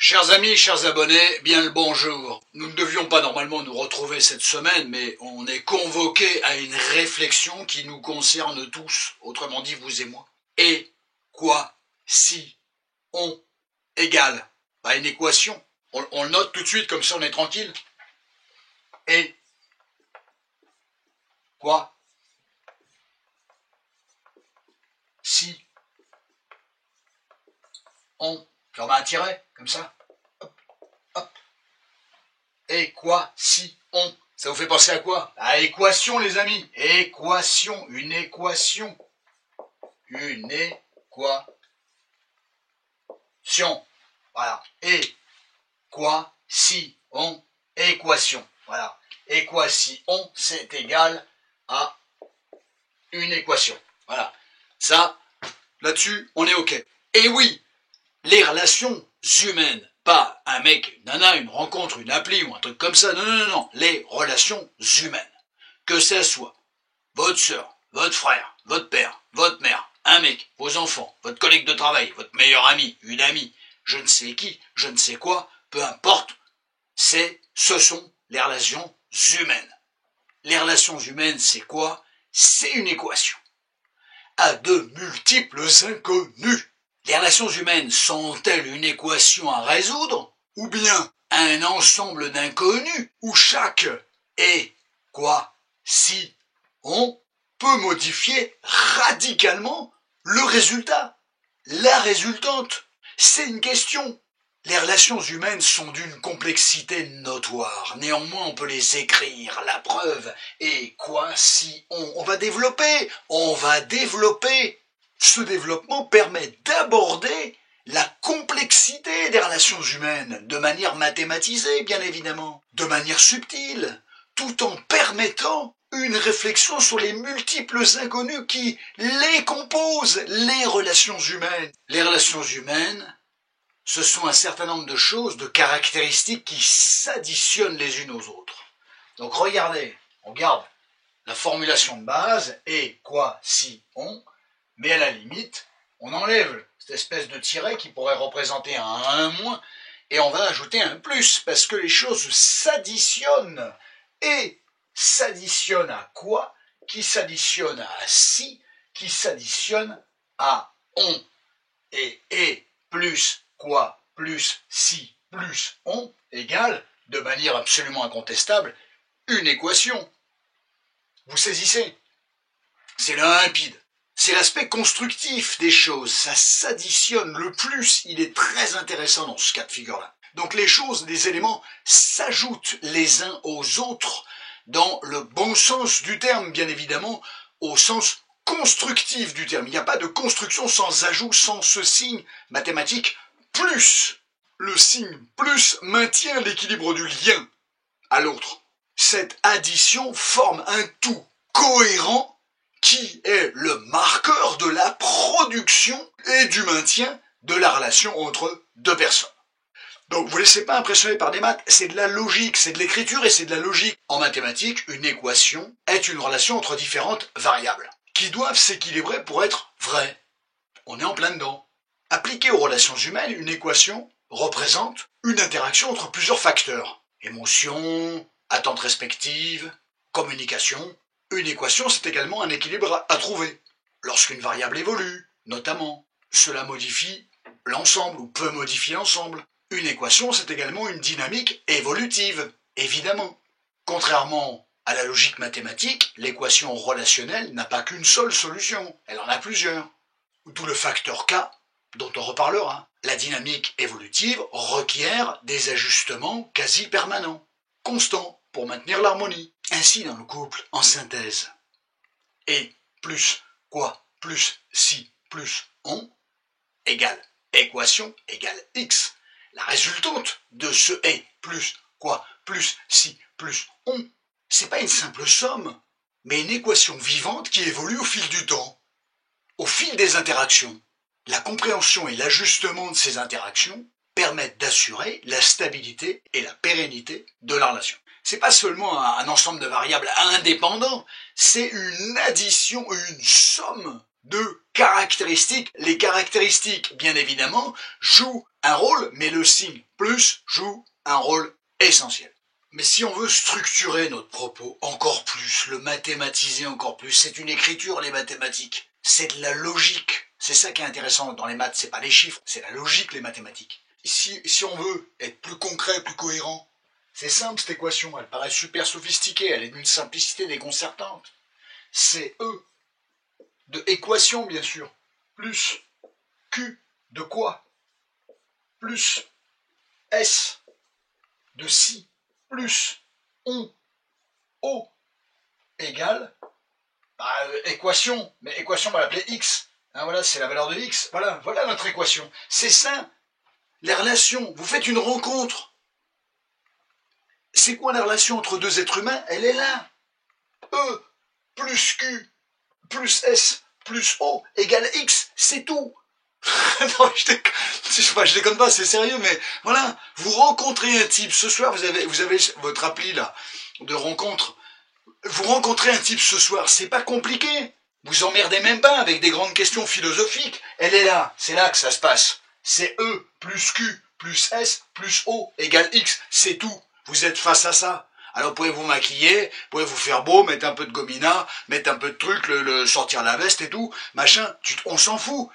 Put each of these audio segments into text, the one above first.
Chers amis, chers abonnés, bien le bonjour. Nous ne devions pas normalement nous retrouver cette semaine, mais on est convoqués à une réflexion qui nous concerne tous, autrement dit vous et moi. Et quoi si on égale une équation, on le note tout de suite, comme ça on est tranquille. Et quoi si on... Je remets un tiret, comme ça. Hop, hop. Et quoi si on... Ça vous fait penser à quoi? À équation, les amis. Équation, une équation. Une équation. Voilà. Et quoi si on... Équation. Voilà. Équation, c'est égal à une équation. Voilà. Ça, là-dessus, on est OK. Et oui, les relations humaines, pas un mec, une nana, une rencontre, une appli ou un truc comme ça, non, les relations humaines. Que ça soit votre sœur, votre frère, votre père, votre mère, un mec, vos enfants, votre collègue de travail, votre meilleur ami, une amie, je ne sais qui, je ne sais quoi, peu importe, ce sont les relations humaines. Les relations humaines, c'est quoi? C'est une équation à de multiples inconnus. Les relations humaines sont-elles une équation à résoudre, ou bien un ensemble d'inconnus, où chaque et quoi si on peut modifier radicalement le résultat, la résultante? C'est une question. Les relations humaines sont d'une complexité notoire. Néanmoins, on peut les écrire. La preuve est quoi si on va développer. Ce développement permet d'aborder la complexité des relations humaines de manière mathématisée, bien évidemment, de manière subtile, tout en permettant une réflexion sur les multiples inconnus qui les composent, les relations humaines. Les relations humaines, ce sont un certain nombre de choses, de caractéristiques qui s'additionnent les unes aux autres. Donc regardez, on garde la formulation de base, et quoi si on, mais à la limite, on enlève cette espèce de tiret qui pourrait représenter un moins, et on va ajouter un plus, parce que les choses s'additionnent. Et s'additionnent à quoi? Qui s'additionne à si, qui s'additionne à on. Et plus quoi plus si plus on égale, de manière absolument incontestable, une équation. Vous saisissez? C'est limpide. C'est l'aspect constructif des choses. Ça s'additionne. Le plus, il est très intéressant dans ce cas de figure-là. Donc les choses, les éléments s'ajoutent les uns aux autres dans le bon sens du terme, bien évidemment, au sens constructif du terme. Il n'y a pas de construction sans ajout, sans ce signe mathématique plus. Le signe plus maintient l'équilibre du lien à l'autre. Cette addition forme un tout cohérent qui est le marqueur de la production et du maintien de la relation entre deux personnes. Donc vous ne laissez pas impressionner par des maths, c'est de la logique, c'est de l'écriture et c'est de la logique. En mathématiques, une équation est une relation entre différentes variables qui doivent s'équilibrer pour être vraies. On est en plein dedans. Appliquée aux relations humaines, une équation représente une interaction entre plusieurs facteurs. Émotions, attentes respectives, communication. Une équation, c'est également un équilibre à trouver. Lorsqu'une variable évolue, notamment, cela modifie l'ensemble ou peut modifier l'ensemble. Une équation, c'est également une dynamique évolutive, évidemment. Contrairement à la logique mathématique, l'équation relationnelle n'a pas qu'une seule solution, elle en a plusieurs. D'où le facteur K, dont on reparlera. La dynamique évolutive requiert des ajustements quasi permanents, constants, pour maintenir l'harmonie. Ainsi, dans le couple, en synthèse, et plus quoi plus si plus on égale équation égale x. La résultante de ce et plus quoi plus si plus on, c'est pas une simple somme, mais une équation vivante qui évolue au fil du temps, au fil des interactions. La compréhension et l'ajustement de ces interactions permettent d'assurer la stabilité et la pérennité de la relation. C'est pas seulement un ensemble de variables indépendants, c'est une addition, une somme de caractéristiques. Les caractéristiques, bien évidemment, jouent un rôle, mais le signe plus joue un rôle essentiel. Mais si on veut structurer notre propos encore plus, le mathématiser encore plus, c'est une écriture, les mathématiques. C'est de la logique. C'est ça qui est intéressant dans les maths, c'est pas les chiffres, c'est la logique, les mathématiques. Si on veut être plus concret, plus cohérent, c'est simple cette équation, elle paraît super sophistiquée, elle est d'une simplicité déconcertante. C'est E de équation, bien sûr, plus Q de quoi, plus S de si, plus on, O, égale, équation, mais équation, on va l'appeler X. Hein, voilà, c'est la valeur de X. Voilà notre équation. C'est ça, les relations. Vous faites une rencontre. C'est quoi la relation entre deux êtres humains? Elle est là. E plus Q plus S plus O égale X, c'est tout. Non, je déconne pas, c'est sérieux, mais voilà, vous rencontrez un type, ce soir, vous avez votre appli là, de rencontre, vous rencontrez un type ce soir, c'est pas compliqué, vous emmerdez même pas avec des grandes questions philosophiques, elle est là, c'est là que ça se passe, c'est E plus Q plus S plus O égale X, c'est tout, vous êtes face à ça. Alors vous pouvez vous maquiller, vous pouvez vous faire beau, mettre un peu de gomina, mettre un peu de trucs, sortir la veste et tout, machin, on s'en fout.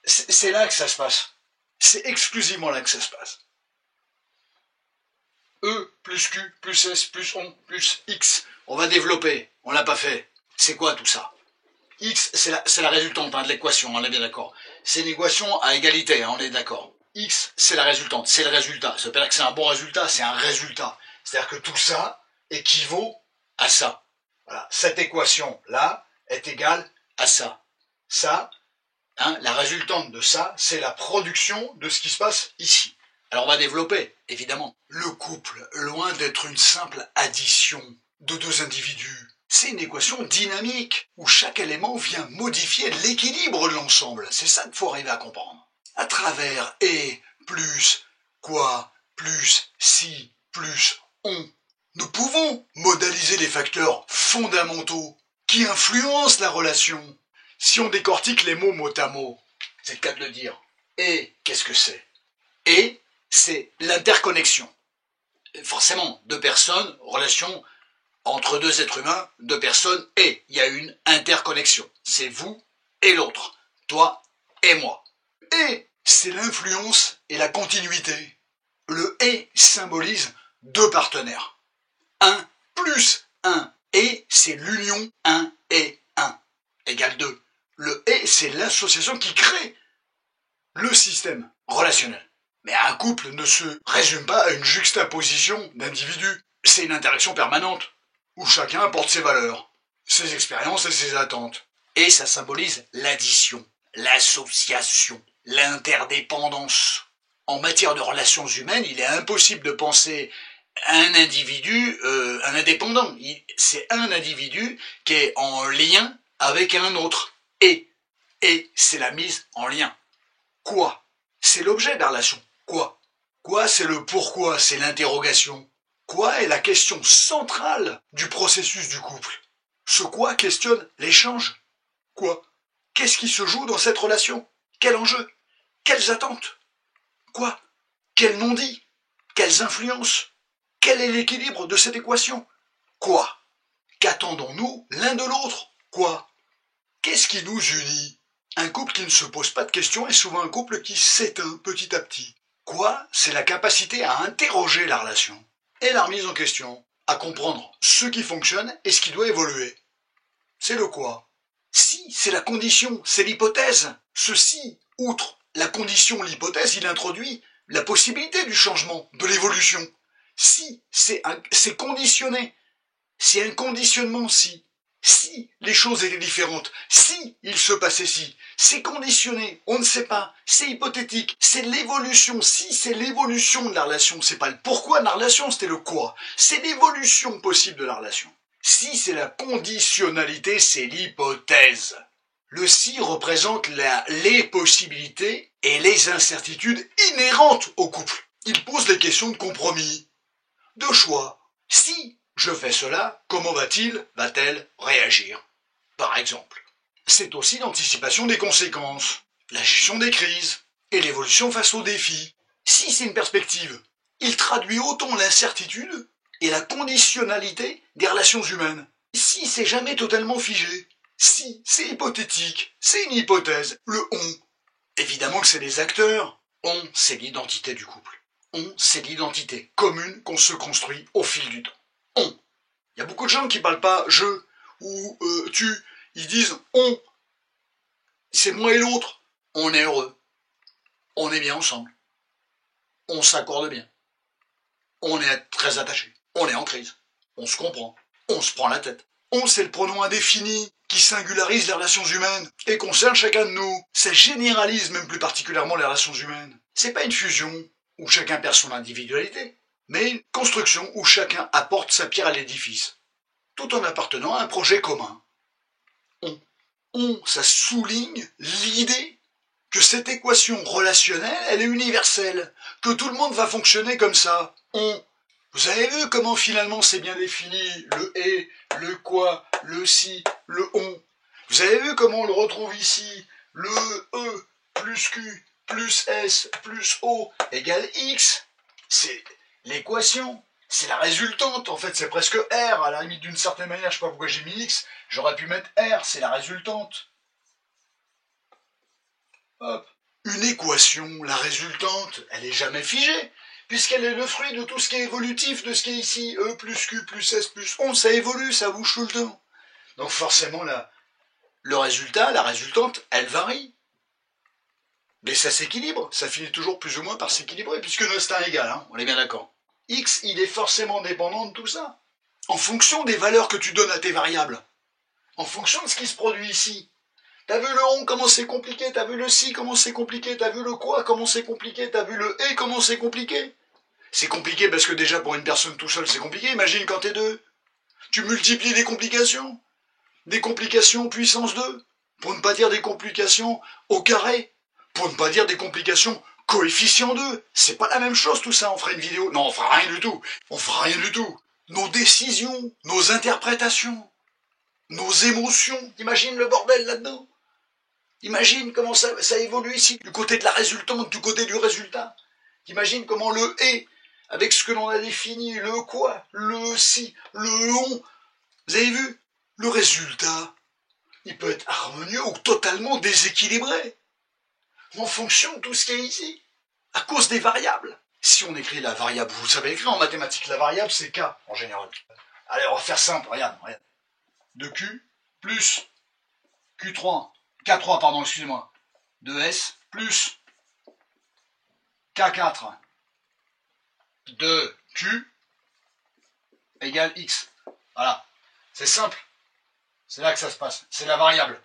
C'est là que ça se passe. C'est exclusivement là que ça se passe. E plus Q plus S plus on plus X. On va développer. On l'a pas fait. C'est quoi tout ça? X, c'est la résultante de l'équation, on est bien d'accord. C'est une équation à égalité, on est d'accord. X, c'est la résultante, c'est le résultat. Ça veut pas dire que c'est un bon résultat, c'est un résultat. C'est-à-dire que tout ça équivaut à ça. Voilà. Cette équation-là est égale à ça. Ça, la résultante de ça, c'est la production de ce qui se passe ici. Alors on va développer, évidemment. Le couple, loin d'être une simple addition de deux individus, c'est une équation dynamique, où chaque élément vient modifier l'équilibre de l'ensemble. C'est ça qu'il faut arriver à comprendre. À travers et, plus, quoi, plus, si, plus, on, nous pouvons modéliser les facteurs fondamentaux qui influencent la relation. Si on décortique les mots mot à mot, c'est le cas de le dire. Et, qu'est-ce que c'est? Et, c'est l'interconnexion. Forcément, deux personnes, relation entre deux êtres humains, deux personnes, et il y a une interconnexion. C'est vous et l'autre, toi et moi. Et, c'est l'influence et la continuité. Le et symbolise deux partenaires. Un plus un. Et, c'est l'union 1 et 1 égale 2. Le et, c'est l'association qui crée le système relationnel. Mais un couple ne se résume pas à une juxtaposition d'individus. C'est une interaction permanente, où chacun apporte ses valeurs, ses expériences et ses attentes. Et ça symbolise l'addition, l'association, l'interdépendance. En matière de relations humaines, il est impossible de penser un individu, un indépendant. C'est un individu qui est en lien avec un autre. Et c'est la mise en lien. Quoi? C'est l'objet de la relation. Quoi? Quoi, c'est le pourquoi, c'est l'interrogation. Quoi est la question centrale du processus du couple? Ce quoi questionne l'échange. Quoi? Qu'est-ce qui se joue dans cette relation? Quel enjeu? Quelles attentes? Quoi? Quel non-dit? Quelles influences? Quel est l'équilibre de cette équation? Quoi? Qu'attendons-nous l'un de l'autre? Quoi? Qu'est-ce qui nous unit? Un couple qui ne se pose pas de questions est souvent un couple qui s'éteint petit à petit. Quoi? C'est la capacité à interroger la relation et la remise en question, à comprendre ce qui fonctionne et ce qui doit évoluer. C'est le quoi. Si, c'est la condition, c'est l'hypothèse. Ceci, outre la condition, l'hypothèse, il introduit la possibilité du changement, de l'évolution. Si, c'est conditionné. C'est un conditionnement si. Si les choses étaient différentes, si il se passait si, c'est conditionné, on ne sait pas, c'est hypothétique, c'est l'évolution, si c'est l'évolution de la relation, c'est pas le pourquoi de la relation, c'était le quoi, c'est l'évolution possible de la relation. Si c'est la conditionnalité, c'est l'hypothèse. Le si représente les possibilités et les incertitudes inhérentes au couple. Il pose des questions de compromis, de choix. Si je fais cela, comment va-t-elle réagir? Par exemple. c'est aussi l'anticipation des conséquences, la gestion des crises et l'évolution face aux défis. Si c'est une perspective, il traduit autant l'incertitude et la conditionnalité des relations humaines. Si c'est jamais totalement figé, si c'est hypothétique, c'est une hypothèse, le on. Évidemment que c'est les acteurs. On, c'est l'identité du couple. On, c'est l'identité commune qu'on se construit au fil du temps. On. Il y a beaucoup de gens qui parlent pas je ou tu. Ils disent on. C'est moi et l'autre. On est heureux. On est bien ensemble. On s'accorde bien. On est très attaché. On est en crise. On se comprend. On se prend la tête. On, c'est le pronom indéfini qui singularise les relations humaines et concerne chacun de nous. Ça généralise même plus particulièrement les relations humaines. C'est pas une fusion où chacun perd son individualité, mais une construction où chacun apporte sa pierre à l'édifice, tout en appartenant à un projet commun. On, ça souligne l'idée que cette équation relationnelle, elle est universelle, que tout le monde va fonctionner comme ça. On. Vous avez vu comment finalement c'est bien défini, le et, le quoi, le si, le on. Vous avez vu comment on le retrouve ici, le e plus q plus s plus o égale x. C'est l'équation, c'est la résultante, en fait c'est presque r, à la limite d'une certaine manière, je sais pas pourquoi j'ai mis x, j'aurais pu mettre r, c'est la résultante. Hop. Une équation, la résultante, elle est jamais figée, puisqu'elle est le fruit de tout ce qui est évolutif, de ce qui est ici, E plus Q plus S plus on, ça évolue, ça bouge tout le temps. Donc forcément, le résultat, la résultante, elle varie. Mais ça s'équilibre, ça finit toujours plus ou moins par s'équilibrer, puisque c'est un égal, hein, on est bien d'accord. X, il est forcément dépendant de tout ça, en fonction des valeurs que tu donnes à tes variables, en fonction de ce qui se produit ici. T'as vu le on, comment c'est compliqué, t'as vu le si, comment c'est compliqué, t'as vu le quoi, comment c'est compliqué, t'as vu le et, comment c'est compliqué. C'est compliqué parce que déjà pour une personne tout seul c'est compliqué, imagine quand t'es deux. Tu multiplies les complications. Des complications puissance 2, pour ne pas dire des complications au carré, pour ne pas dire des complications coefficient 2. C'est pas la même chose tout ça, on fera une vidéo. Non, on fera rien du tout. On fera rien du tout. Nos décisions, nos interprétations, nos émotions, imagine le bordel là-dedans. Imagine comment ça évolue ici, du côté de la résultante, du côté du résultat. Imagine comment le « et », avec ce que l'on a défini, le « quoi », le « si », le « on ». Vous avez vu? Le résultat, il peut être harmonieux ou totalement déséquilibré, en fonction de tout ce qui est ici, à cause des variables. Si on écrit la variable, vous savez écrire en mathématiques, la variable c'est K en général. Allez, on va faire simple, regarde. 2Q plus Q3. K3, pardon, excusez-moi, de S plus K4 de Q égale X. Voilà, c'est simple. C'est là que ça se passe. C'est la variable.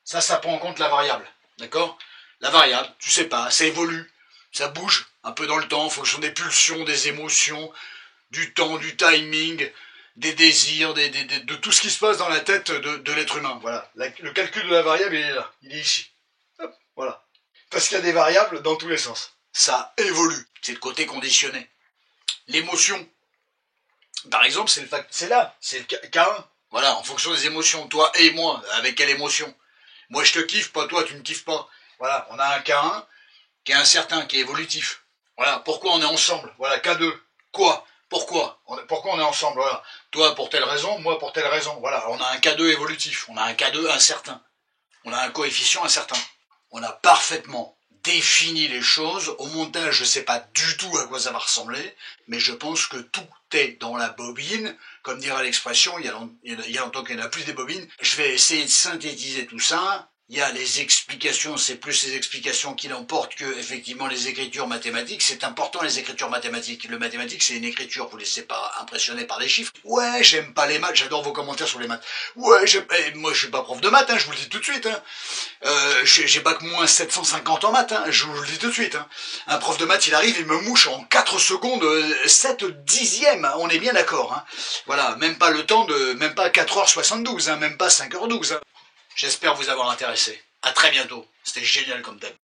Ça prend en compte la variable. D'accord? La variable, tu sais pas, ça évolue. Ça bouge un peu dans le temps en fonction des pulsions, des émotions, du temps, du timing, des désirs, de tout ce qui se passe dans la tête de l'être humain. Voilà. Le calcul de la variable, il est là. Il est ici. Hop, voilà. Parce qu'il y a des variables dans tous les sens. Ça évolue. C'est le côté conditionné. L'émotion. Par exemple, c'est là. C'est le K1. Voilà, en fonction des émotions. Toi et moi, avec quelle émotion? Moi, je te kiffe, pas toi, tu me kiffes pas. Voilà, on a un K1 qui est incertain, qui est évolutif. Voilà, pourquoi on est ensemble? Voilà, K2. Quoi? Pourquoi on est ensemble? Voilà. Toi pour telle raison, moi pour telle raison. Voilà, on a un K2 évolutif, on a un K2 incertain. On a un coefficient incertain. On a parfaitement défini les choses. Au montage, je ne sais pas du tout à quoi ça va ressembler, mais je pense que tout est dans la bobine. Comme dirait l'expression, il y a longtemps qu'il n'y en a plus des bobines. Je vais essayer de synthétiser tout ça. Il y a les explications, c'est plus les explications qui l'emportent que effectivement les écritures mathématiques. C'est important les écritures mathématiques. Le mathématique c'est une écriture, vous ne laissez pas impressionner par les chiffres. Ouais, j'aime pas les maths, j'adore vos commentaires sur les maths. Ouais, moi je suis pas prof de maths, hein, je vous le dis tout de suite. Hein. J'ai bac moins 750 en maths, hein, je vous le dis tout de suite. Hein. Un prof de maths il arrive, il me mouche en 4 secondes 7 dixièmes, on est bien d'accord. Hein. Voilà, même pas le temps de, même pas 4h72, hein, même pas 5h12. Hein. J'espère vous avoir intéressé. À très bientôt. C'était génial comme thème.